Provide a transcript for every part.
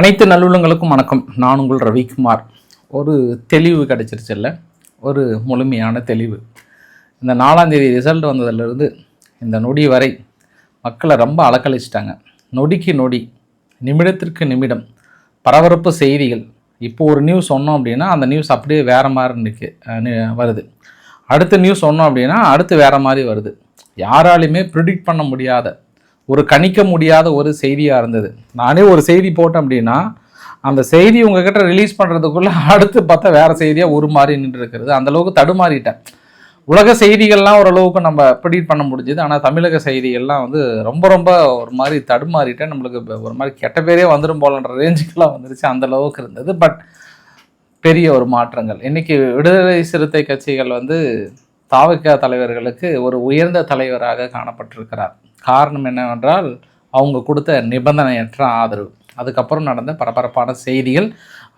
அனைத்து நல்லுள்ளங்களுக்கும் வணக்கம். நான் உங்கள் ரவிக்குமார். ஒரு தெளிவு கிடச்சிருச்சுல்ல, ஒரு முழுமையான தெளிவு. இந்த 4ஆம் தேதி ரிசல்ட் வந்ததுலேருந்து இந்த நொடி வரை மக்களை ரொம்ப அலக்கழிச்சிட்டாங்க. நொடிக்கு நொடி, நிமிடத்திற்கு நிமிடம் பரபரப்பு செய்திகள். இப்போ ஒரு நியூஸ் சொன்னோம் அப்படின்னா அந்த நியூஸ் அப்படியே வேறு மாதிரி வருது. அடுத்த நியூஸ் சொன்னோம் அப்படின்னா அடுத்து வேறு மாதிரி வருது. யாராலையுமே ப்ரிடிக்ட் பண்ண முடியாத, ஒரு கணிக்க முடியாத ஒரு செய்தியாக இருந்தது. நானே ஒரு செய்தி போட்டேன் அப்படின்னா அந்த செய்தி உங்ககிட்ட ரிலீஸ் பண்ணுறதுக்குள்ளே அடுத்து பார்த்தா வேறு செய்தியாக உருமாறி நின்று இருக்கிறது. அந்தளவுக்கு தடுமாறிட்டேன். உலக செய்திகள்லாம் ஓரளவுக்கு நம்ம ப்ரிடிக்ட் பண்ண முடிஞ்சுது. ஆனால் தமிழக செய்திகள்லாம் ரொம்ப ஒரு மாதிரி தடுமாறிட்டேன். நம்மளுக்கு ஒரு மாதிரி கெட்ட பேரே வந்துடும் போலன்ற ரேஞ்சுக்கெல்லாம் வந்துருச்சு. அந்தளவுக்கு இருந்தது. பட் பெரிய ஒரு மாற்றங்கள். இன்றைக்கி விடுதலை சிறுத்தை கட்சிகள் தாவக தலைவர்களுக்கு ஒரு உயர்ந்த தலைவராக காணப்பட்டிருக்கிறார். காரணம் என்னவென்றால் அவங்க கொடுத்த நிபந்தனையற்ற ஆதரவு. அதுக்கப்புறம் நடந்த பரபரப்பான செய்திகள்.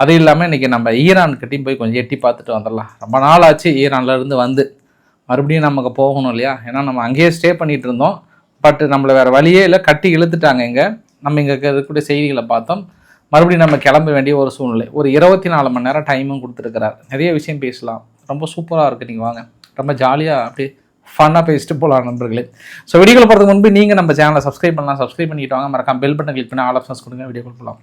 அது இல்லாமல் இன்றைக்கி நம்ம ஈரான்கிட்டையும் போய் கொஞ்சம் எட்டி பார்த்துட்டு வந்துடலாம். ரொம்ப நாள் ஆச்சு ஈரான்லேருந்து மறுபடியும் நமக்கு போகணும் இல்லையா? ஏன்னா நம்ம அங்கேயே ஸ்டே பண்ணிகிட்டு இருந்தோம். பட் நம்மளை வேறு வழியே இல்லை, கட்டி இழுத்துட்டாங்க. நம்ம இங்கே இருக்கக்கூடிய செய்திகளை பார்த்தோம். மறுபடியும் நம்ம கிளம்ப வேண்டிய ஒரு சூழ்நிலை. ஒரு 24 மணி நேரம் டைமும் கொடுத்துருக்கிறார். நிறைய விஷயம் பேசலாம். ரொம்ப சூப்பராக இருக்குது. நீங்கள் வாங்க, ரொம்ப ஜாலியாக அப்படியே ஃபன்னாக பேசிட்டு போகலாம் நண்பர்களே. ஸோ வீடியோவில் போகிறதுக்கு முன்பு நீங்கள் நம்ம சேனலை சப்ஸ்கிரைப் பண்ணலாம். சப்ஸ்கிரைப் பண்ணிட்டு வாங்க. மறக்காம பெல் பட்டன் கிளிக் பண்ணி ஆல் ஆப்ஷன்ஸ் கொடுங்க. வீடியோ போகலாம்.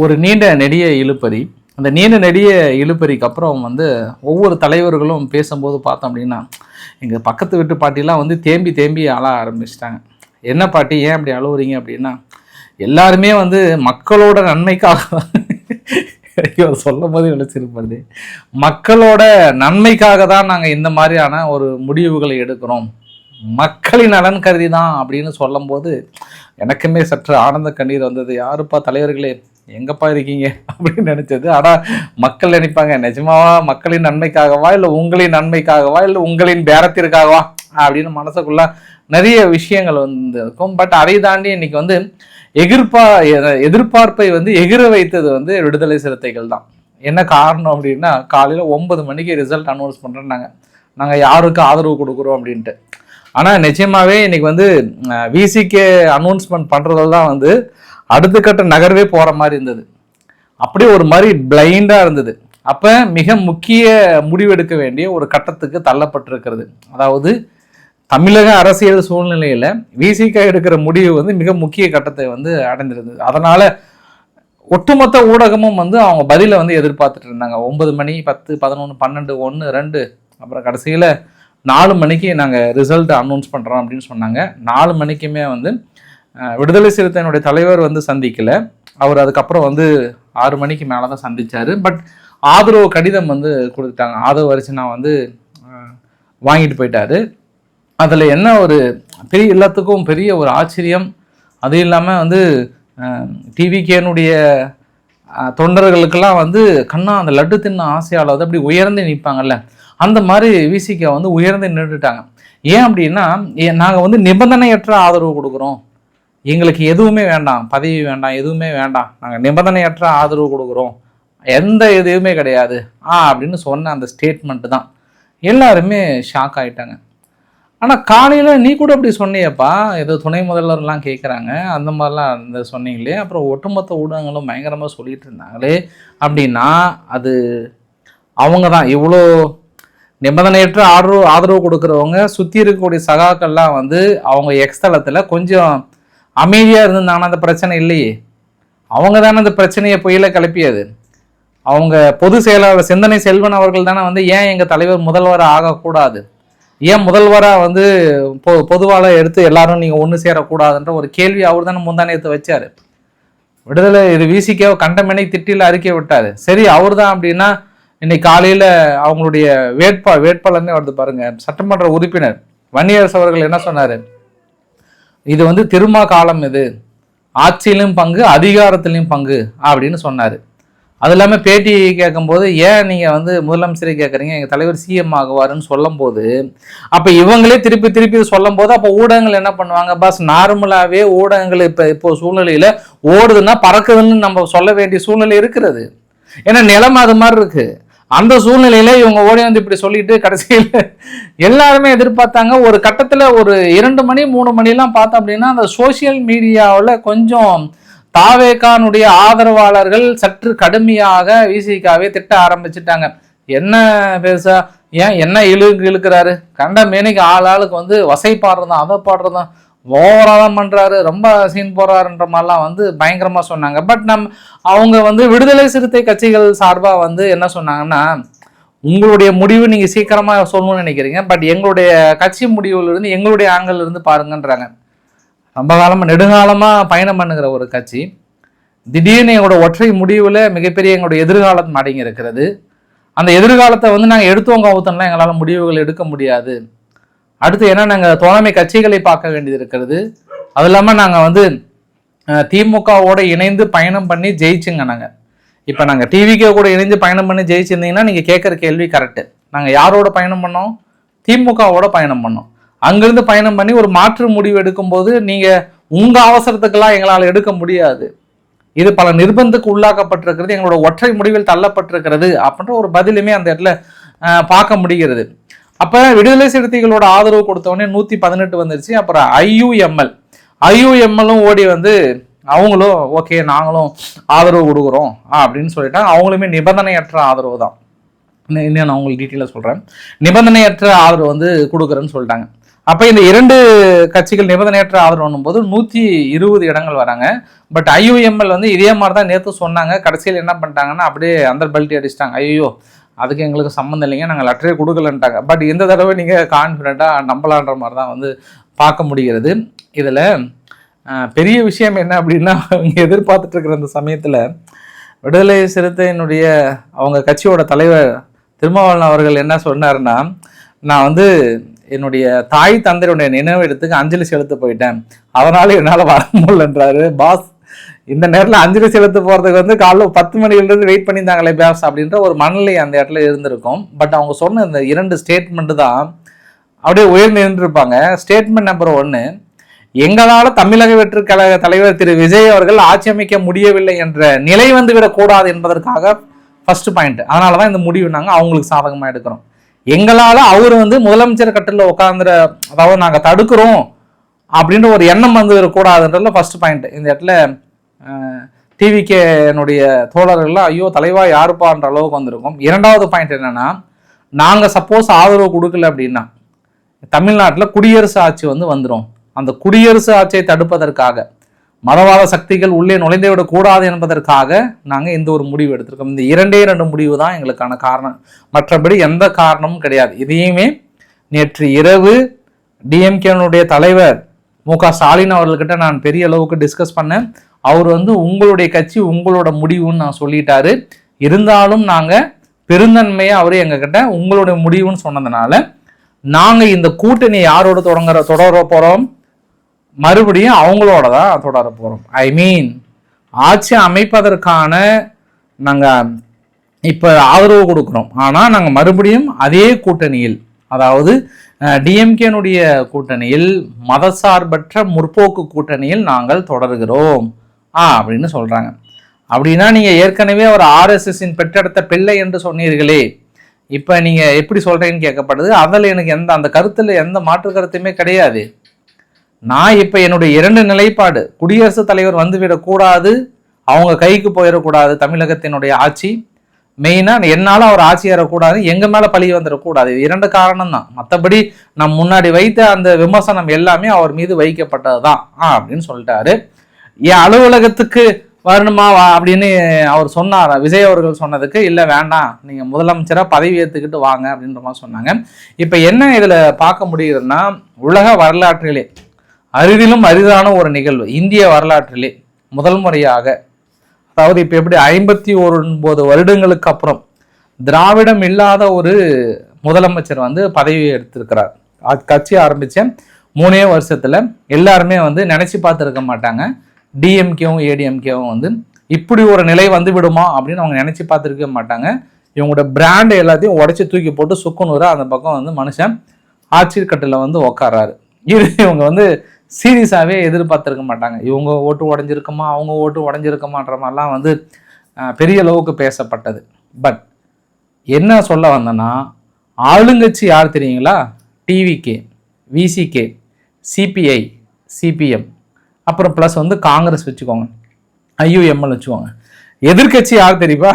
ஒரு நீண்ட நெடிய இழுப்பறி. அந்த நீண்ட நெடிய இழுப்பறிக்கு அப்புறம் ஒவ்வொரு தலைவர்களும் பேசும்போது பார்த்தோம் அப்படின்னா எங்கள் பக்கத்து வீட்டு பாட்டிலாம் தேம்பி அழ ஆரம்பிச்சிட்டாங்க. என்ன பாட்டி, ஏன் அப்படி அழுவுறீங்க அப்படின்னா, எல்லாருமே மக்களோட நன்மைக்காக சொல்லும் போது நினைச்சிருப்பது, மக்களோட நன்மைக்காக தான் நாங்கள் இந்த மாதிரியான ஒரு முடிவுகளை எடுக்கிறோம், மக்களின் நலன் கருதி தான் அப்படின்னு சொல்லும் போது எனக்குமே சற்று ஆனந்த கண்ணீர் வந்தது. யாருப்பா தலைவர்களே, எங்கப்பா இருக்கீங்க அப்படின்னு நினைச்சது. ஆனால் மக்கள் நினைப்பாங்க, நிஜமாவா மக்களின் நன்மைக்காகவா, இல்லை உங்களின் நன்மைக்காகவா, இல்லை உங்களின் பேரத்திற்காகவா அப்படின்னு மனசுக்குள்ள நிறைய விஷயங்கள் இருக்கும். பட் அதை தாண்டி இன்னைக்கு எதிர்பார்ப்பை எகிர வைத்தது விடுதலை சிறுத்தைகள் தான். என்ன காரணம் அப்படின்னா, காலையில் 9 மணிக்கு ரிசல்ட் அனௌன்ஸ் பண்ணுறேன்னாங்க. நாங்கள் யாருக்கு ஆதரவு கொடுக்குறோம் அப்படின்ட்டு. ஆனால் நிச்சயமாகவே இன்னைக்கு விசிகே அனௌன்ஸ்மெண்ட் பண்ணுறதில் தான் அடுத்த கட்ட நகர்வே போகிற மாதிரி இருந்தது. அப்படியே ஒரு மாதிரி பிளைண்டாக இருந்தது. அப்போ மிக முக்கிய முடிவெடுக்க வேண்டிய ஒரு கட்டத்துக்கு தள்ளப்பட்டிருக்கிறது. அதாவது தமிழக அரசியல் சூழ்நிலையில் விசிகே எடுக்கிற முடிவு மிக முக்கிய கட்டத்தை அடைந்திருந்தது. அதனால் ஒட்டுமொத்த ஊடகமும் அவங்க பதிலை எதிர்பார்த்துட்டு இருந்தாங்க. 9 மணி, 10, 11, 12, 1, 2, அப்புறம் கடைசியில் 4 மணிக்கு நாங்கள் ரிசல்ட் அனௌன்ஸ் பண்ணுறோம் அப்படின்னு சொன்னாங்க. 4 மணிக்குமே விடுதலை சிறுத்தையினுடைய தலைவர் சந்திக்கலை. அவர் அதுக்கப்புறம் 6 மணிக்கு மேலே தான் சந்தித்தார். பட் ஆதரவு கடிதம் கொடுத்துட்டாங்க. ஆதரவு வரிசை நான் வாங்கிட்டு போயிட்டாரு. அதில் என்ன ஒரு பெரிய, எல்லாத்துக்கும் பெரிய ஒரு ஆச்சரியம். அது இல்லாமல் டிவிகேனுடைய தொண்டர்களுக்கெல்லாம் கண்ணா அந்த லட்டு தின்ன ஆசையால் அப்படி உயர்ந்து நிற்பாங்கல்ல, அந்த மாதிரி விசிகே உயர்ந்து நின்றுட்டாங்க. ஏன் அப்படின்னா, நாங்கள் நிபந்தனையற்ற ஆதரவு கொடுக்குறோம், எங்களுக்கு எதுவுமே வேண்டாம், பதவி வேண்டாம், எதுவுமே வேண்டாம், நாங்கள் நிபந்தனையற்ற ஆதரவு கொடுக்குறோம், எந்த எதுவுமே கிடையாது அப்படின்னு சொன்ன அந்த ஸ்டேட்மெண்ட்டு தான் எல்லாருமே ஷாக் ஆகிட்டாங்க. ஆனால் காலையில் நீ கூட அப்படி சொன்னியப்பா, ஏதோ துணை முதல்வர்லாம் கேட்குறாங்க, அந்த மாதிரிலாம் சொன்னீங்களே, அப்புறம் ஒட்டுமொத்த ஊடகங்களும் பயங்கரமாக சொல்லிட்டு இருந்தாங்களே அப்படின்னா, அது அவங்க தான். இவ்வளோ நிபந்தனையற்ற ஆதரவு கொடுக்குறவங்க சுற்றி இருக்கக்கூடிய சகாக்கள்லாம் அவங்க எக்ஸ்தலத்தில் கொஞ்சம் அமைதியாக இருந்திருந்தாங்கன்னா அந்த பிரச்சனை இல்லையே. அவங்க தானே அந்த பிரச்சனையை புயல கிளப்பியது. அவங்க பொதுச் செயலாளர் சிந்தனை செல்வன் அவர்கள் தானே ஏன் எங்கள் தலைவர் முதல்வராக ஆகக்கூடாது, ஏன் முதல்வராக பொதுவாக எடுத்து எல்லாரும் நீங்கள் ஒன்று சேரக்கூடாதுன்ற ஒரு கேள்வி அவர் தானே முந்தானயத்தை வச்சார். விடுதலை இது விசிகேவை கண்டமனை திட்டியில் அறிக்கை விட்டார். சரி, அவர் தான் அப்படின்னா இன்னைக்கு காலையில் அவங்களுடைய வேட்பாளர்னே வருது பாருங்க, சட்டமன்ற உறுப்பினர் வன்னியரசு அவர்கள் என்ன சொன்னார், இது திருமா காலம், இது ஆட்சியிலும் பங்கு அதிகாரத்திலையும் பங்கு அப்படின்னு சொன்னார். அது இல்லாமல் பேட்டி கேட்கும்போது, ஏன் நீங்கள் முதலமைச்சரை கேட்குறீங்க, எங்கள் தலைவர் சிஎம் ஆகுவாருன்னு சொல்லும் போது, அப்போ இவங்களே திருப்பி சொல்லும் போது அப்போ ஊடகங்கள் என்ன பண்ணுவாங்க, பாஸ் நார்மலாகவே ஊடகங்கள் இப்போ சூழ்நிலையில் ஓடுதுன்னா பறக்குதுன்னு நம்ம சொல்ல வேண்டிய சூழ்நிலை இருக்கிறது. ஏன்னா நிலைமை அது மாதிரி இருக்குது. அந்த சூழ்நிலையில இவங்க ஓடி வந்து இப்படி சொல்லிட்டு கடைசியில் எல்லாருமே எதிர்பார்த்தாங்க. ஒரு கட்டத்துல ஒரு 2 மணி 3 மணிலாம் பார்த்தோம் அப்படின்னா அந்த சோசியல் மீடியாவில் கொஞ்சம் தாவேகானுடைய ஆதரவாளர்கள் சற்று கடுமையாக விசிகாவே திட்ட ஆரம்பிச்சுட்டாங்க. என்ன பேசா, ஏன் என்ன இழுக்கிறாரு, கண்ட மேனைக்கு ஆளுக்கு வந்து வசை பாடுறதான் அதை பாடுறதான் ஓவராதான் பண்றாரு, ரொம்ப சீன் போறாருன்ற மாதிரிலாம் வந்து பயங்கரமா சொன்னாங்க. பட் அவங்க வந்து விடுதலை சிறுத்தை கட்சிகள் சார்பா வந்து என்ன சொன்னாங்கன்னா, உங்களுடைய முடிவு நீங்க சீக்கிரமா சொல்லணும்னு நினைக்கிறீங்க, பட் எங்களுடைய கட்சி முடிவுல இருந்து எங்களுடைய ஆங்கிள் இருந்து பாருங்கன்றாங்க. ரொம்ப காலமா நெடுங்காலமா பயணம் பண்ணுகிற ஒரு கட்சி திடீர்னு எங்களோட ஒற்றை முடிவுல மிகப்பெரிய எங்களுடைய எதிர்காலம் அடங்கி இருக்கிறது. அந்த எதிர்காலத்தை வந்து நாங்கள் எடுத்தவங்க அவுத்தம்லாம் எங்களால் முடிவுகள் எடுக்க முடியாது. அடுத்து ஏன்னா நாங்கள் தோழமை கட்சிகளை பார்க்க வேண்டியது இருக்கிறது. அது இல்லாமல் நாங்கள் வந்து திமுகவோட இணைந்து பயணம் பண்ணி ஜெயிச்சுங்க. நாங்கள் இப்போ நாங்கள் டிவிகே கூட இணைந்து பயணம் பண்ணி ஜெயிச்சிருந்தீங்கன்னா நீங்கள் கேட்குற கேள்வி கரெக்டு. நாங்கள் யாரோட பயணம் பண்ணோம்? திமுகவோட பயணம் பண்ணோம். அங்கிருந்து பயணம் பண்ணி ஒரு மாற்று முடிவு எடுக்கும்போது நீங்கள் உங்கள் அவசரத்துக்கெல்லாம் எங்களால் எடுக்க முடியாது. இது பல நிர்பந்தத்துக்கு உள்ளாக்கப்பட்டிருக்கிறது, எங்களோட ஒற்றை முடிவில் தள்ளப்பட்டிருக்கிறது அப்படின்ற ஒரு பதிலுமே அந்த இடத்துல பார்க்க முடிகிறது. அப்போ விடுதலை சிறுத்தைகளோட ஆதரவு கொடுத்தவொடனே 118 வந்துருச்சு. அப்புறம் ஐயுஎம்எல்லும் ஓடி வந்து அவங்களும் ஓகே நாங்களும் ஆதரவு கொடுக்குறோம் அப்படின்னு சொல்லிட்டாங்க. அவங்களுமே நிபந்தனையற்ற ஆதரவு தான். இன்னும் நான் உங்களுக்கு டீட்டெயிலாக சொல்கிறேன். நிபந்தனையற்ற ஆதரவு வந்து கொடுக்குறேன்னு சொல்லிட்டாங்க. அப்போ இந்த 2 கட்சிகள் நிபந்தனையற்ற ஆதரவு போது 120 இடங்கள் வராங்க. பட் ஐயுஎம்எல் வந்து இதே மாதிரி தான் நேற்று சொன்னாங்க. கடைசியில் என்ன பண்ணிட்டாங்கன்னா அப்படியே அந்த பெல்ட்டி அடிச்சிட்டாங்க. ஐயோ அதுக்கு எங்களுக்கு சம்மந்தம் இல்லைங்க, நாங்கள் லெட்டரே கொடுக்கலன்ட்டாங்க. பட் இந்த தடவை நீங்கள் கான்ஃபிடென்ட்டாக நம்பலான்ற மாதிரி தான் வந்து பார்க்க முடிகிறது. இதில் பெரிய விஷயம் என்ன அப்படின்னா, அவங்க எதிர்பார்த்துட்டு இருக்கிற அந்த சமயத்தில் விடுதலை சிறுத்தையினுடைய அவங்க கட்சியோட தலைவர் திருமாவளவன் அவர்கள் என்ன சொன்னார்னா, நான் வந்து என்னுடைய தாய் தந்தையுடைய நினைவு இடத்துக்கு அஞ்சலி செலுத்த போயிட்டேன், அதனால என்னால் வர முடியலன்றாரு. பாஸ் இந்த நேரத்தில் அஞ்சலி செலுத்த போகிறதுக்கு வந்து காலைல 10 மணிலேருந்து வெயிட் பண்ணியிருந்தாங்களே பாஸ் அப்படின்ற ஒரு மனநிலை அந்த இடத்துல இருந்திருக்கும். பட் அவங்க சொன்ன இந்த 2 ஸ்டேட்மெண்ட்டு தான் அப்படியே உயர்ந்து இருந்திருப்பாங்க. ஸ்டேட்மெண்ட் நம்பர் 1, எங்களால் தமிழக வெற்றி கழக தலைவர் திரு விஜய் அவர்கள் ஆட்சி அமைக்க முடியவில்லை என்ற நிலை வந்து விடக்கூடாது என்பதற்காக ஃபர்ஸ்ட் பாயிண்ட். அதனால தான் இந்த முடிவு நாங்கள் அவங்களுக்கு சாதகமாக எடுக்கிறோம். எங்களால் அவர் வந்து முதலமைச்சர் கட்டில் உட்காந்துற, அதாவது நாங்கள் தடுக்கிறோம் அப்படின்ற ஒரு எண்ணம் வந்து கூடாதுன்றதுல ஃபர்ஸ்ட் பாயிண்ட். இந்த இடத்துல டிவிகேனுடைய தோழர்கள்லாம் ஐயோ தலைவா யாருப்பான்ற அளவுக்கு வந்திருக்கும். 2வது பாயிண்ட் என்னன்னா, நாங்கள் சப்போஸ் ஆதரவு கொடுக்கல அப்படின்னா தமிழ்நாட்டில் குடியரசு ஆட்சி வந்து வந்துடும். அந்த குடியரசு ஆட்சியை தடுப்பதற்காக, மதவாத சக்திகள் உள்ளே நுழைந்து விடக்கூடாது என்பதற்காக நாங்கள் இந்த ஒரு முடிவு எடுத்திருக்கோம். இந்த 2 முடிவு தான் எங்களுக்கான காரணம், மற்றபடி எந்த காரணமும் கிடையாது. இதையுமே நேற்று இரவு டிஎம்கேனுடைய தலைவர் மு.க. ஸ்டாலின் அவர்கள்கிட்ட நான் பெரிய அளவுக்கு டிஸ்கஸ் பண்ணேன். அவர் வந்து உங்களுடைய கட்சி உங்களோட முடிவுன்னு நான் சொல்லிட்டாரு. இருந்தாலும் நாங்கள் பெருந்தன்மையை அவரு எங்ககிட்ட உங்களுடைய முடிவுன்னு சொன்னதுனால நாங்கள் இந்த கூட்டணி யாரோட தொடர போகிறோம், மறுபடியும் அவங்களோட தான் தொடர போகிறோம். ஐ மீன் ஆட்சி அமைப்பதற்கான நாங்கள் இப்போ ஆதரவு கொடுக்குறோம். ஆனால் நாங்கள் மறுபடியும் அதே கூட்டணியில், அதாவது டிஎம்கேனுடைய கூட்டணியில், மதசார்பற்ற முற்போக்கு கூட்டணியில் நாங்கள் தொடர்கிறோம் அப்படின்னு சொல்கிறாங்க. அப்படின்னா நீங்கள் ஏற்கனவே ஒரு ஆர்எஸ்எஸ்ஸின் பெற்றெடுத்த பிள்ளை என்று சொன்னீர்களே, இப்போ நீங்கள் எப்படி சொல்கிறீங்கன்னு கேட்கப்படுது. அதில் எனக்கு அந்த கருத்தில் எந்த மாற்று கருத்துமே கிடையாது. நான் இப்போ என்னுடைய 2 நிலைப்பாடு, குடியரசுத் தலைவர் வந்துவிடக்கூடாது, அவங்க கைக்கு போயிடக்கூடாது தமிழகத்தினுடைய ஆட்சி, மெயினாக என்னால் அவர் ஆட்சி ஏறக்கூடாது, எங்கள் மேலே பழி வந்துடக்கூடாது. இது 2 காரணம் தான். மற்றபடி நம் முன்னாடி வைத்த அந்த விமர்சனம் எல்லாமே அவர் மீது வைக்கப்பட்டது தான் அப்படின்னு சொல்லிட்டாரு. என் அலுவலகத்துக்கு வரணுமா அப்படின்னு அவர் சொன்னார். விஜய் அவர்கள் சொன்னதுக்கு இல்லை வேண்டாம், நீங்கள் முதலமைச்சராக பதவி ஏற்றுக்கிட்டு வாங்க அப்படின்ற மாதிரி சொன்னாங்க. இப்போ என்ன இதில் பார்க்க முடியுதுன்னா, உலக வரலாற்றிலே அரிதிலும் அரிதான ஒரு நிகழ்வு, இந்திய வரலாற்றிலே முதல் முறையாக, அதாவது இப்போ எப்படி 59 வருடங்களுக்கு அப்புறம் திராவிடம் இல்லாத ஒரு முதலமைச்சர் வந்து பதவி எடுத்திருக்கிறார். கட்சி ஆரம்பித்த 3 வருஷத்தில் எல்லாருமே வந்து நினச்சி பார்த்துருக்க மாட்டாங்க. டிஎம்கேவும் ஏடிஎம்கேவும் வந்து இப்படி ஒரு நிலை வந்து விடுமா அப்படின்னு அவங்க நினச்சி பார்த்துருக்க மாட்டாங்க. இவங்களோட பிராண்டு எல்லாத்தையும் உடச்சி தூக்கி போட்டு சுக்குநூறு அந்த பக்கம் வந்து மனுஷன் ஆட்சி கட்டில் வந்து உக்காராரு. இது இவங்க வந்து சீரியஸாகவே எதிர்பார்த்துருக்க மாட்டாங்க. இவங்க ஓட்டு உடஞ்சிருக்குமா, அவங்க ஓட்டு உடஞ்சிருக்குமான்ற மாதிரிலாம் வந்து பெரிய அளவுக்கு பேசப்பட்டது. பட் என்ன சொல்ல வந்தேன்னா, ஆளுங்கட்சி யார் தெரியுங்களா? டிவிகே, விசிகே, சிபிஐ, சிபிஎம், அப்புறம் ப்ளஸ் வந்து காங்கிரஸ் வச்சுக்கோங்க, ஐயுஎம்எல் வச்சுக்கோங்க. எதிர்கட்சி யார் தெரியுமா?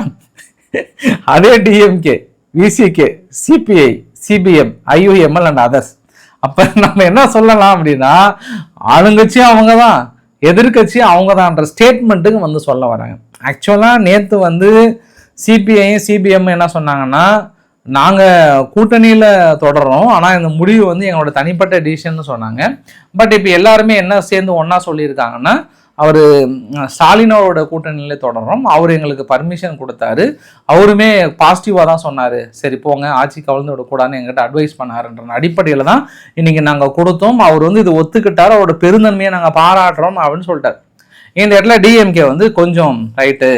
அதே DMK, VCK, CBI, CPM, IUML and others. அப்ப நம்ம என்ன சொல்லலாம் அப்படின்னா, ஆளுங்கட்சியும் அவங்க தான், எதிர்கட்சியும் அவங்க தான்ன்ற ஸ்டேட்மெண்ட்டுக்கு வந்து சொல்ல வராங்க. ஆக்சுவலா நேற்று வந்து சிபிஐயும் சிபிஎம் என்ன சொன்னாங்கன்னா, நாங்கள் கூட்டணியில் தொடர்றோம், ஆனால் இந்த முடிவு வந்து எங்களோட தனிப்பட்ட டிசிஷன் சொன்னாங்க. பட் இப்போ எல்லாருமே என்ன சேர்ந்து ஒன்றா சொல்லியிருக்காங்கன்னா, அவர் ஸ்டாலினோட கூட்டணியிலே தொடர்றோம், அவர் எங்களுக்கு பர்மிஷன் கொடுத்தாரு, அவருமே பாசிட்டிவாக தான் சொன்னார், சரி போங்க ஆட்சி கவர்ந்து விடக்கூடாதுன்னு எங்கிட்ட அட்வைஸ் பண்ணாருன்ற அடிப்படையில் தான் இன்றைக்கி நாங்கள் கொடுத்தோம். அவர் வந்து இது ஒத்துக்கிட்டார், அவரோட பெருந்தன்மையை நாங்கள் பாராட்டுறோம் அப்படின்னு சொல்லிட்டார். இந்த இடத்துல டிஎம்கே வந்து கொஞ்சம் ரைட்டு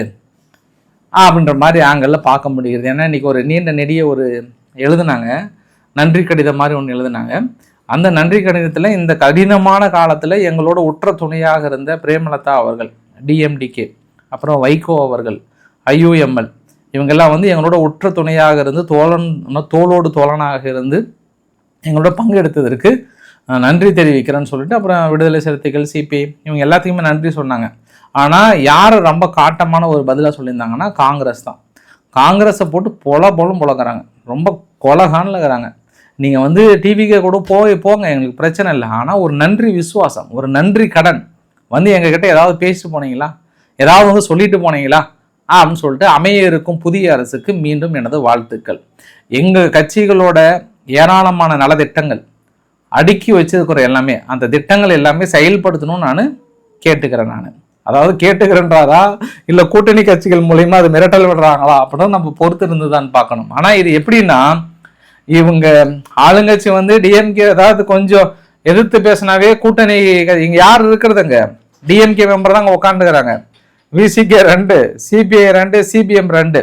அப்படின்ற மாதிரி ஆங்கிளில் பார்க்க முடியுது. ஏன்னா இன்றைக்கி ஒரு நீண்ட நெடிய ஒரு எழுதுனாங்க, நன்றி கடிதம் மாதிரி ஒன்று எழுதுனாங்க. அந்த நன்றி கடிதத்தில் இந்த கடினமான காலத்தில் எங்களோட உற்ற துணையாக இருந்த பிரேமலதா அவர்கள், டிஎம்டிகே, அப்புறம் வைகோ அவர்கள், ஐயுஎம்எல், இவங்கெல்லாம் வந்து எங்களோட உற்ற துணையாக இருந்து தோளோடு தோழனாக இருந்து எங்களோட பங்கெடுத்ததற்கு நன்றி தெரிவிக்கிறேன்னு சொல்லிட்டு அப்புறம் விடுதலை சிறுத்தைகள், சிபிஐ இவங்க எல்லாத்துக்குமே நன்றி சொன்னாங்க. ஆனால் யார் ரொம்ப காட்டமான ஒரு பதிலாக சொல்லியிருந்தாங்கன்னா காங்கிரஸ் தான். காங்கிரஸை போட்டு பொழக்கிறாங்க, ரொம்ப கொலகானில் இருக்கிறாங்க. நீங்கள் வந்து டிவிக்கு கூட போங்க, எங்களுக்கு பிரச்சனை இல்லை, ஆனால் ஒரு நன்றி விசுவாசம், ஒரு நன்றி கடன் வந்து எங்ககிட்ட ஏதாவது பேசிட்டு போனீங்களா, ஏதாவது வந்து சொல்லிட்டு போனீங்களா அப்படின்னு சொல்லிட்டு அமைய இருக்கும் புதிய அரசுக்கு மீண்டும் எனது வாழ்த்துக்கள். எங்கள் கட்சிகளோட ஏராளமான நலத்திட்டங்கள் அடுக்கி வச்சிருக்கிற எல்லாமே, அந்த திட்டங்கள் எல்லாமே செயல்படுத்தணும்னு நான் கேட்டுக்கிறேன். நான் அதாவது கேட்டுக்கிறேன்றாரா இல்லை கூட்டணி கட்சிகள் மூலயமா அது மிரட்டல் விடுறாங்களா அப்படின்னு நம்ம பொறுத்து இருந்து தான் பார்க்கணும். ஆனால் இது எப்படின்னா, இவங்க ஆளுங்கட்சி வந்து டிஎம்கே ஏதாவது கொஞ்சம் எதிர்த்து பேசினாவே கூட்டணி இங்க யார் இருக்கிறதுங்க, டிஎம்கே மெம்பர் தான் அங்கே உட்காந்துக்கிறாங்க, விசிகே 2, சிபிஐ 2, சிபிஎம் 2,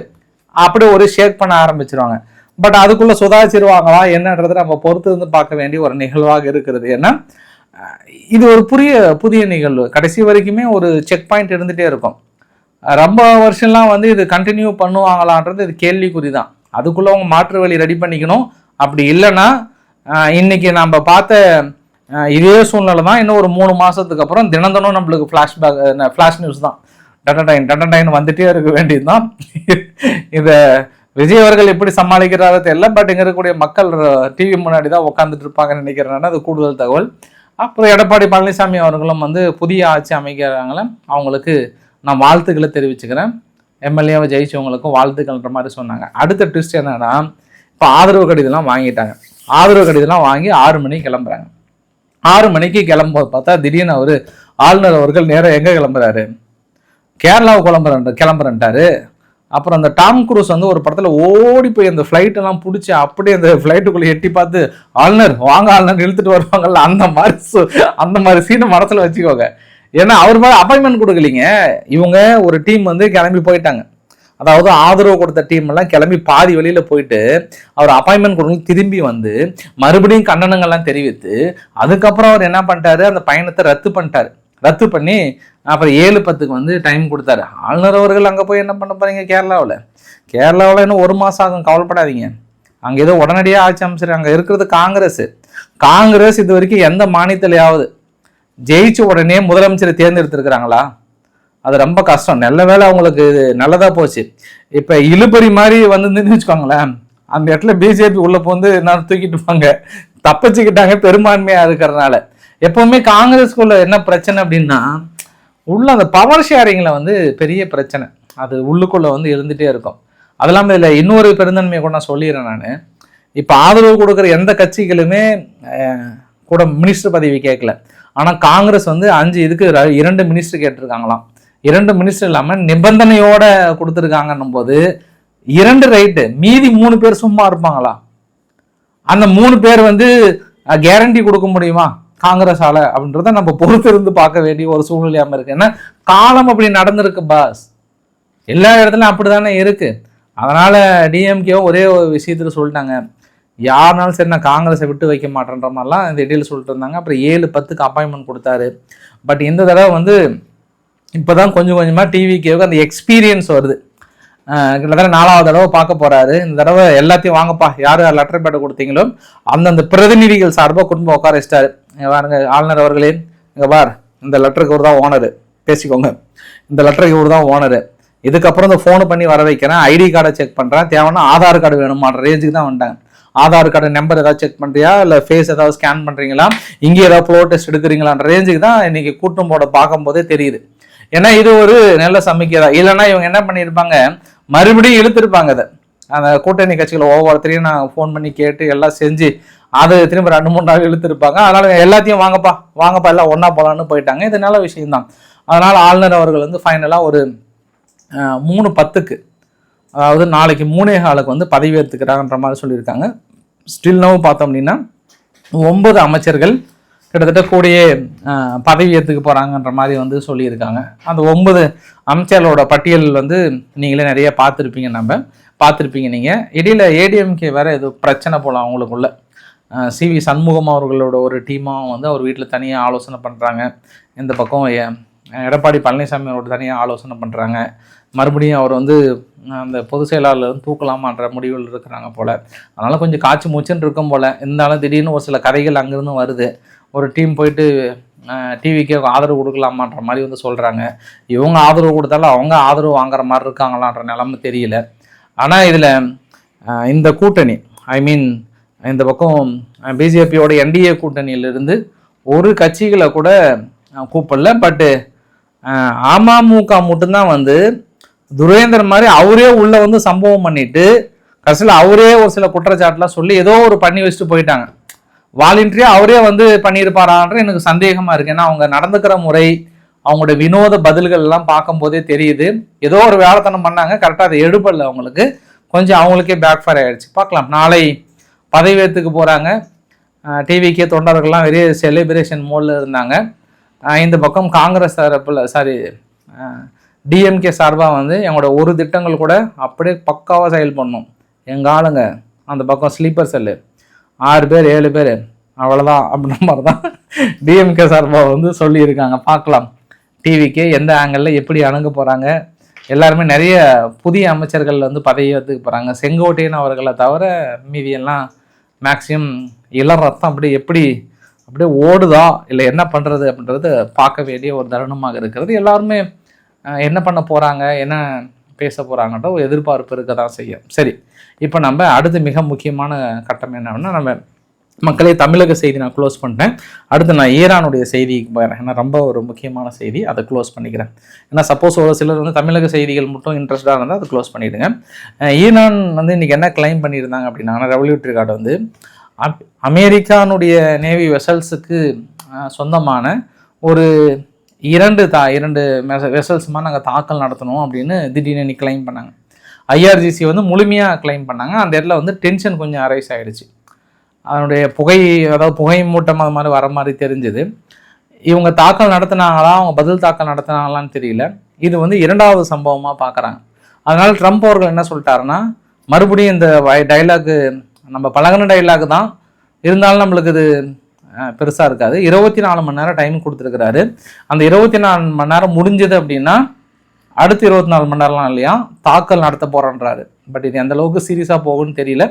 அப்படி ஒரு ஷேக் பண்ண ஆரம்பிச்சிருவாங்க. பட் அதுக்குள்ள சுதாச்சிருவாங்களா என்னன்றது நம்ம பொறுத்து இருந்து பார்க்க வேண்டிய ஒரு நிகழ்வாக இருக்கிறது. ஏன்னா இது ஒரு புதிய நிகழ்வு, கடைசி வரைக்குமே ஒரு செக் பாயிண்ட் இருந்துகிட்டே இருக்கும். ரொம்ப வருஷம்லாம் வந்து இது கண்டினியூ பண்ணுவாங்களான்றது இது கேள்விக்குறி தான். அதுக்குள்ளே அவங்க மாற்று வழி ரெடி பண்ணிக்கணும். அப்படி இல்லைன்னா இன்னைக்கு நம்ம பார்த்த இதே சூழ்நிலை தான் இன்னும் ஒரு 3 மாதத்துக்கு அப்புறம் தினம் நம்மளுக்கு ஃப்ளாஷ் நியூஸ் தான், டட்டடைன் வந்துட்டே இருக்க வேண்டியது தான். இதை விஜய் அவர்கள் எப்படி சமாளிக்கிறாரோ தெரியல, பட் இங்கே இருக்கக்கூடிய மக்கள் டிவி முன்னாடி தான் உட்காந்துட்டு இருப்பாங்கன்னு நினைக்கிறேன்னா அது கூடுதல் தகவல். அப்புறம் எடப்பாடி பழனிசாமி அவர்களும் வந்து புதிய ஆட்சி அமைக்கிறாங்கள, அவங்களுக்கு நான் வாழ்த்துக்களை தெரிவிச்சுக்கிறேன், எம்எல்ஏவை ஜெயிச்சவங்களுக்கும் வாழ்த்துக்கள்ன்ற மாதிரி சொன்னாங்க. அடுத்த ட்விஸ்ட் என்னன்னா, இப்போ ஆதரவு கடிதம்லாம் வாங்கிட்டாங்க. ஆதரவு கடிதம்லாம் வாங்கி 6 மணிக்கு கிளம்புறாங்க. 6 மணிக்கு கிளம்பும்போது பார்த்தா திடீர்னு ஆளுநர் அவர்கள் நேராக எங்கே கிளம்புறாரு, கேரளாவை கிளம்புறேன்ட்டாரு. அப்புறம் அந்த டாம் குரூஸ் வந்து ஒரு படத்தில் ஓடி போய் அந்த ஃப்ளைட்டெல்லாம் பிடிச்சி அப்படியே அந்த ஃப்ளைட்டுக்குள்ளே எட்டி பார்த்து ஆளுநர் வாங்க ஆளுநர் இழுத்துட்டு வருவாங்கல்ல, அந்த மாதிரி சீனை மனசில் வச்சுக்கோங்க. ஏன்னா அவர் மேலே அப்பாயின்மெண்ட் கொடுக்கலிங்க, இவங்க ஒரு டீம் வந்து கிளம்பி போயிட்டாங்க. அதாவது ஆதரவு கொடுத்த டீம் எல்லாம் கிளம்பி பாதி வழியில் போயிட்டு அவர் அப்பாயின்மெண்ட் கொடுக்க திரும்பி வந்து மறுபடியும் கண்டனங்கள்லாம் தெரிவித்து அதுக்கப்புறம் அவர் என்ன பண்ணிட்டாரு, அந்த பயணத்தை ரத்து பண்ணி அப்புறம் 7:10 வந்து டைம் கொடுத்தாரு. ஆளுநர் அவர்கள் அங்கே போய் என்ன பண்ண போறீங்க, கேரளாவில் இன்னும் 1 மாதம் ஆகும், கவலைப்படாதீங்க. அங்கே ஏதோ உடனடியாக ஆட்சி அமைச்சர், அங்கே இருக்கிறது காங்கிரஸ் இது வரைக்கும் எந்த மாநிலத்திலேயாவது ஜெயிச்ச உடனே முதலமைச்சரை தேர்ந்தெடுத்திருக்கிறாங்களா? அது ரொம்ப கஷ்டம். நல்ல வேலை அவங்களுக்கு நல்லதாக போச்சு. இப்போ இழுபறி மாதிரி வந்து வச்சுக்கோங்களேன், அந்த இடத்துல பிஜேபி உள்ள போந்து என்ன தூக்கிட்டு போங்க, தப்பிச்சுக்கிட்டாங்க பெரும்பான்மையாக இருக்கிறதுனால. எப்பவுமே காங்கிரஸ்குள்ள என்ன பிரச்சனை அப்படின்னா, உள்ள அந்த பவர் ஷேரிங்கில் வந்து பெரிய பிரச்சனை, அது உள்ளுக்குள்ளே வந்து இருந்துகிட்டே இருக்கும். அது இல்லாமல் இதில் இன்னொரு பெருந்தன்மையை கூட நான் சொல்லிடுறேன். நான் இப்போ ஆதரவு கொடுக்குற எந்த கட்சிகளுமே கூட மினிஸ்டர் பதவி கேட்கல. ஆனால் காங்கிரஸ் வந்து 5 இதுக்கு 2 மினிஸ்டர் கேட்டிருக்காங்களாம். 2 மினிஸ்டர் இல்லாமல் நிபந்தனையோட கொடுத்துருக்காங்கன்னும் போது 2 ரைட்டு, மீதி 3 பேர் சும்மா இருப்பாங்களா? அந்த 3 பேர் வந்து கேரண்டி கொடுக்க முடியுமா காங்கிரஸால அப்படின்றத நம்ம பொறுத்து இருந்து பார்க்க வேண்டிய ஒரு சூழ்நிலையாம இருக்கு. ஏன்னா காலம் அப்படி நடந்திருக்கு பாஸ், எல்லா இடத்துலையும் அப்படிதானே இருக்கு. அதனால டிஎம்கே ஒரே ஒரு விஷயத்துல சொல்லிட்டாங்க, யாருனாலும் சரி நான் காங்கிரஸை விட்டு வைக்க மாட்டேன்ற மாதிரிலாம் இந்த இடையில சொல்லிட்டு இருந்தாங்க. அப்புறம் 7:10 அப்பாயின்மெண்ட் கொடுத்தாரு. பட் இந்த தடவை வந்து இப்போதான் கொஞ்சம் கொஞ்சமாக டிவிக்கேவுக்கு அந்த எக்ஸ்பீரியன்ஸ் வருது. கிட்டத்தட்ட 4வது தடவை பார்க்க போறாரு. இந்த தடவை எல்லாத்தையும் வாங்கப்பா, யார் யார் லெட்டர் பேட்டை கொடுத்தீங்களோ அந்தந்த பிரதிநிதிகள் சார்பாக குடும்ப உட்கார வச்சிட்டாரு. பாருங்க ஆளுநர் அவர்களே, இங்கே பார், இந்த லெட்டருக்கு இவர் தான் ஓனரு, பேசிக்கோங்க, இந்த லெட்டருக்கு இவர் தான் ஓனரு, இதுக்கப்புறம் இந்த ஃபோனு பண்ணி வர வைக்கிறேன், ஐடி கார்டை செக் பண்ணுறேன், தேவைன்னா ஆதார் கார்டு வேணுமான்ற ரேஞ்சுக்கு தான் வந்துட்டாங்க. ஆதார் கார்டு நம்பர் ஏதாவது செக் பண்ணுறியா, இல்லை ஃபேஸ் ஏதாவது ஸ்கேன் பண்ணுறீங்களா, இங்கே ஏதாவது ஃப்ளோ டெஸ்ட் எடுக்கிறீங்களான்ற ரேஞ்சுக்கு தான் இன்னைக்கு கூட்டம் போட பார்க்கும்போதே தெரியுது. ஏன்னா இது ஒரு நல்ல சமிக்கை தான். இல்லைன்னா இவங்க என்ன பண்ணியிருப்பாங்க, மறுபடியும் இழுத்துருப்பாங்க. அதை அந்த கூட்டணி கட்சிகள் ஒவ்வொருத்தரையும் நான் ஃபோன் பண்ணி கேட்டு எல்லாம் செஞ்சு அது திரும்ப 2-3 நாள் இழுத்துருப்பாங்க. அதனால எல்லாத்தையும் வாங்கப்பா எல்லாம் ஒன்றா போகலான்னு போயிட்டாங்க. இது நல்ல விஷயம்தான். அதனால் ஆளுநர் அவர்கள் வந்து ஃபைனலாக ஒரு 3:10க்கு, அதாவது நாளைக்கு 3:15 வந்து பதவி ஏற்றுக்கிறாங்கன்ற மாதிரி சொல்லியிருக்காங்க. ஸ்டில் நோ பார்த்தோம் அப்படின்னா 9 அமைச்சர்கள் கிட்டத்தட்ட கூடயே பதவி ஏற்றுக்க போகிறாங்கன்ற மாதிரி வந்து சொல்லியிருக்காங்க. அந்த 9 அமைச்சர்களோட பட்டியல் வந்து நீங்களே நிறைய பார்த்துருப்பீங்க நீங்கள். இடையில் ஏடிஎம்கே வேறு ஏதோ பிரச்சனை போல அவங்களுக்குள்ள. சிவி சண்முகம் அவர்களோட ஒரு டீமாக வந்து அவர் வீட்டில் தனியாக ஆலோசனை பண்ணுறாங்க. இந்த பக்கம் எடப்பாடி பழனிசாமி அவரோட தனியாக ஆலோசனை பண்ணுறாங்க. மறுபடியும் அவர் வந்து அந்த பொதுச் செயலாளர் தூக்கலாமான்ற முடிவில் இருக்கிறாங்க போல். அதனால் கொஞ்சம் காய்ச்சி மூச்சுன்னு இருக்கும் போல். இருந்தாலும் திடீர்னு ஒரு சில கதைகள் அங்கேருந்து வருது. ஒரு டீம் போயிட்டு டிவிக்கு ஆதரவு கொடுக்கலாமான்ற மாதிரி வந்து சொல்கிறாங்க. இவங்க ஆதரவு கொடுத்தாலும் அவங்க ஆதரவு வாங்குற மாதிரி இருக்காங்களான்ற நிலைமை தெரியல. ஆனால் இதில் இந்த கூட்டணி, ஐ மீன் இந்த பக்கம் பிஜேபியோட என்டிஏ கூட்டணியிலிருந்து ஒரு கட்சிகளை கூட கூப்பிடல. பட்டு அமமுக மட்டும்தான் வந்து துரேந்திரன் மாதிரி அவரே உள்ள வந்து சம்பவம் பண்ணிட்டு கடைசியில் அவரே ஒரு சில குற்றச்சாட்டுலாம் சொல்லி ஏதோ ஒரு பண்ணி வச்சுட்டு போயிட்டாங்க. வாலண்டரியா அவரே வந்து பண்ணியிருப்பாரான்ற எனக்கு சந்தேகமா இருக்கு. ஏன்னா அவங்க நடந்துக்கிற முறை, அவங்களோட வினோத பதில்கள் எல்லாம் பார்க்கும் போதே தெரியுது ஏதோ ஒரு வேலைத்தனம் பண்ணாங்க. கரெக்டாக அதை எடுப்படல அவங்களுக்கு, கொஞ்சம் அவங்களுக்கே பேக் ஃபயர் ஆயிடுச்சு. பார்க்கலாம், நாளை பதவியேற்றுக்கு போகிறாங்க. டிவிக்கே தொண்டர்கள்லாம் வெறிய செலிப்ரேஷன் மோடில் இருந்தாங்க. இந்த பக்கம் காங்கிரஸ் தரப்பில் டிஎம்கே சார்பாக வந்து எங்களோட ஒரு திட்டங்கள் கூட அப்படியே பக்காவாக செயல் பண்ணோம். எங்கள் ஆளுங்க அந்த பக்கம் ஸ்லீப்பர் செல்லு 6 பேர் 7 பேர் அவ்வளோதான் அப்படின்ற மாதிரி தான் டிஎம்கே சார்பாக வந்து சொல்லியிருக்காங்க. பார்க்கலாம் டிவிக்கே எந்த ஆங்கிளில் எப்படி அணுக போகிறாங்க. எல்லாருமே நிறைய புதிய அமைச்சர்கள் வந்து பதவி ஏற்றுக்க போகிறாங்க. செங்கோட்டையன் அவர்களை தவிர மீதியெல்லாம் மேக்சிமம் இளம் ரத்தம் அப்படியே ஓடுதா இல்லை என்ன பண்ணுறது அப்படின்றது பார்க்க வேண்டிய ஒரு தருணமாக இருக்கிறது. எல்லாருமே என்ன பண்ண போகிறாங்க, என்ன பேச போகிறாங்கன்ற ஒரு எதிர்பார்ப்பு இருக்க தான் செய்யும். சரி, இப்போ நம்ம அடுத்து மிக முக்கியமான கட்டம் என்னன்னா, நம்ம மக்களே தமிழக செய்தி நான் க்ளோஸ் பண்ணிட்டேன். அடுத்து நான் ஈரானுடைய செய்திக்கு போயிடுறேன். ஏன்னா ரொம்ப ஒரு முக்கியமான செய்தி, அதை க்ளோஸ் பண்ணிக்கிறேன். ஏன்னா சப்போஸ் ஒரு சிலர் வந்து தமிழக செய்திகள் மட்டும் இன்ட்ரெஸ்டாக இருந்தால் அதை க்ளோஸ் பண்ணிவிடுங்க. ஈரான் வந்து இன்றைக்கி என்ன கிளைம் பண்ணியிருந்தாங்க அப்படின்னா, ரெவல்யூட்டரி கார்டு வந்து அமெரிக்கானுடைய நேவி வெசல்ஸுக்கு சொந்தமான ஒரு 2 வெசல்ஸுமா நாங்கள் தாக்கல் நடத்தணும் அப்படின்னு திடீர்னு கிளைம் பண்ணாங்க. ஐஆர்ஜிசி வந்து முழுமையாக கிளைம் பண்ணாங்க. அந்த இடத்துல வந்து டென்ஷன் கொஞ்சம் அரைஸ் ஆகிடுச்சு. அதனுடைய புகை மூட்டம் அது மாதிரி வர மாதிரி தெரிஞ்சுது. இவங்க தாக்கல் நடத்தினாங்களா, அவங்க பதில் தாக்கல் நடத்தினாங்களான்னு தெரியல. இது வந்து 2வது சம்பவமாக பார்க்குறாங்க. அதனால் ட்ரம்ப் அவர்கள் என்ன சொல்லிட்டாருன்னா, மறுபடியும் இந்த டைலாகு நம்ம பழகின டைலாக் தான் இருந்தாலும் நம்மளுக்கு இது பெருசாக இருக்காது. 24 மணி நேரம் டைம் கொடுத்துருக்கிறாரு. அந்த 24 மணி நேரம் முடிஞ்சது அப்படின்னா அடுத்து 24 மணி நேரம்லாம் இல்லையா தாக்கல் நடத்த போகிறேன்றாரு. பட் இது எந்த அளவுக்கு சீரியஸாக போகும்னு தெரியல.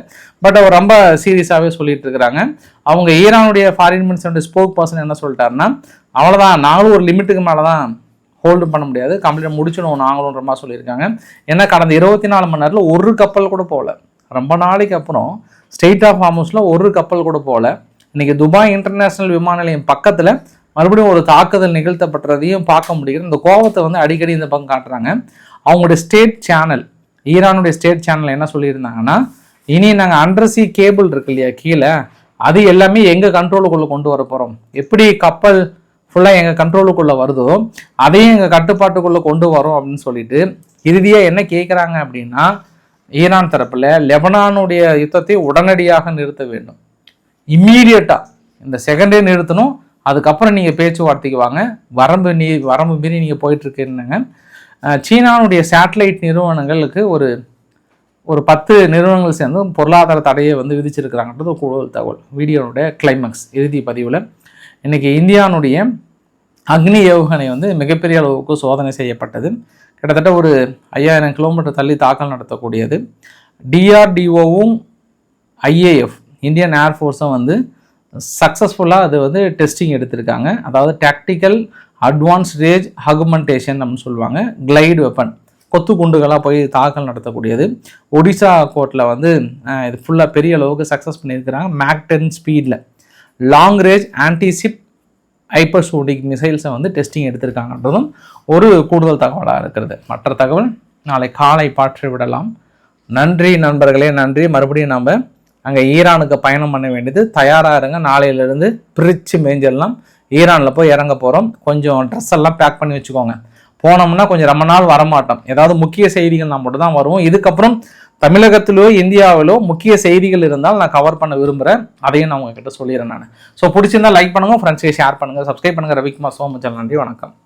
பட் அவர் ரொம்ப சீரியஸாகவே சொல்லிட்டு இருக்கிறாங்க. அவங்க ஈரானுடைய ஃபாரின் மினிஸ்டருடைய ஸ்போக் பர்சன் என்ன சொல்லிட்டாருன்னா, அவ்வளோதான், நாங்களும் ஒரு லிமிட்டுக்கு மேலே தான் ஹோல்டு பண்ண முடியாது, கம்ப்ளீட் முடிச்சிடும் நாங்களும்ன்ற மாதிரி சொல்லியிருக்காங்க. ஏன்னா கடந்த 24 மணி நேரத்தில் ஒரு கப்பல் கூட போகல. ரொம்ப நாளைக்கு அப்புறம் ஸ்டேட் ஆஃப் ஹார்முஸில் ஒரு கப்பல் கூட போகல. இன்றைக்கி துபாய் இன்டர்நேஷ்னல் விமான நிலையம் பக்கத்தில் மறுபடியும் ஒரு தாக்குதல் நிகழ்த்தப்பட்டதையும் பார்க்க முடியுது. இந்த கோபத்தை வந்து அடிக்கடி இந்த பக்கம் காட்டுறாங்க. அவங்களுடைய ஸ்டேட் சேனல், ஈரானுடைய ஸ்டேட் சேனல் என்ன சொல்லியிருந்தாங்கன்னா, இனி நாங்கள் அண்டர்சி கேபிள் இருக்கு இல்லையா கீழே, அது எல்லாமே எங்கள் கண்ட்ரோலுக்குள்ளே கொண்டு வர போகிறோம். எப்படி கப்பல் ஃபுல்லாக எங்கள் கண்ட்ரோலுக்குள்ளே வருதோ அதையும் எங்கள் கட்டுப்பாட்டுக்குள்ளே கொண்டு வரோம் அப்படின்னு சொல்லிட்டு இறுதியாக என்ன கேட்குறாங்க அப்படின்னா, ஈரான் தரப்பில் லெபனானுடைய யுத்தத்தை உடனடியாக நிறுத்த வேண்டும், இம்மீடியட்டாக இந்த செகண்டே நிறுத்தணும், அதுக்கப்புறம் நீங்கள் பேச்சுவார்த்தைக்கு வாங்க, வரம்பு மீறி நீங்கள் போயிட்டுருக்கீங்க. சீனாவுடைய சேட்டலைட் நிறுவனங்களுக்கு ஒரு 10 நிறுவனங்கள் சேர்ந்து பொருளாதார தடையை வந்து விதிச்சிருக்கிறாங்கன்றது ஒரு கூடுதல் தகவல். வீடியோனுடைய கிளைமேக்ஸ் இறுதி பதிவில் இன்றைக்கி இந்தியாவுடைய அக்னி ஏவுகணை வந்து மிகப்பெரிய அளவுக்கு சோதனை செய்யப்பட்டது. கிட்டத்தட்ட ஒரு 5000 கிலோமீட்டர் தள்ளி தாக்கல் நடத்தக்கூடியது. டிஆர்டிஓவும் ஐஏஎஃப் இந்தியன் ஏர்ஃபோர்ஸும் வந்து சக்ஸஸ்ஃபுல்லாக அது வந்து டெஸ்டிங் எடுத்திருக்காங்க. அதாவது டாக்டிக்கல் அட்வான்ஸ் ரேஞ்ச் ஆகுமெண்டேஷன் அப்படின்னு சொல்லுவாங்க. கிளைடு வெப்பன், கொத்து குண்டுகளாக போய் தாக்கல் நடத்தக்கூடியது. ஒடிசா கோர்ட்டில் வந்து இது ஃபுல்லாக பெரிய அளவுக்கு சக்ஸஸ் பண்ணியிருக்கிறாங்க. மேக் 10 ஸ்பீடில் லாங் ரேஞ்ச் ஆன்டிசிப் ஹைப்பர்சோனிக் மிசைல்ஸை வந்து டெஸ்டிங் எடுத்திருக்காங்கன்றதும் ஒரு கூடுதல் தகவலாக இருக்கிறது. மற்ற தகவல் நாளை காலை பாற்றி விடலாம். நன்றி நண்பர்களே, நன்றி. மறுபடியும் நம்ம அங்கே ஈரானுக்கு பயணம் பண்ண வேண்டியது, தயாராக இருங்க. நாளையிலிருந்து பிரித்து மேய்ஞ்சிடலாம். ஈரானில் போய் இறங்க போகிறோம். கொஞ்சம் ட்ரெஸ் எல்லாம் பேக் பண்ணி வச்சுக்கோங்க. போனோம்னா கொஞ்சம் ரொம்ப நாள் வரமாட்டோம். ஏதாவது முக்கிய செய்திகள் நான் மட்டும் தான் வருவோம். இதுக்கப்புறம் தமிழகத்திலோ இந்தியாவிலோ முக்கிய செய்திகள் இருந்தால் நான் கவர் பண்ண விரும்புகிறேன். அதையும் நான் உங்ககிட்ட சொல்லிடுறேன் நான். ஸோ பிடிச்சிருந்தா லைக் பண்ணுங்கள், ஃப்ரெண்ட்ஸ்க்கு ஷேர் பண்ணுங்கள், சப்ஸ்கிரைப் பண்ணுங்கள். ரவிக்குமார் சோமச்சல். நன்றி, வணக்கம்.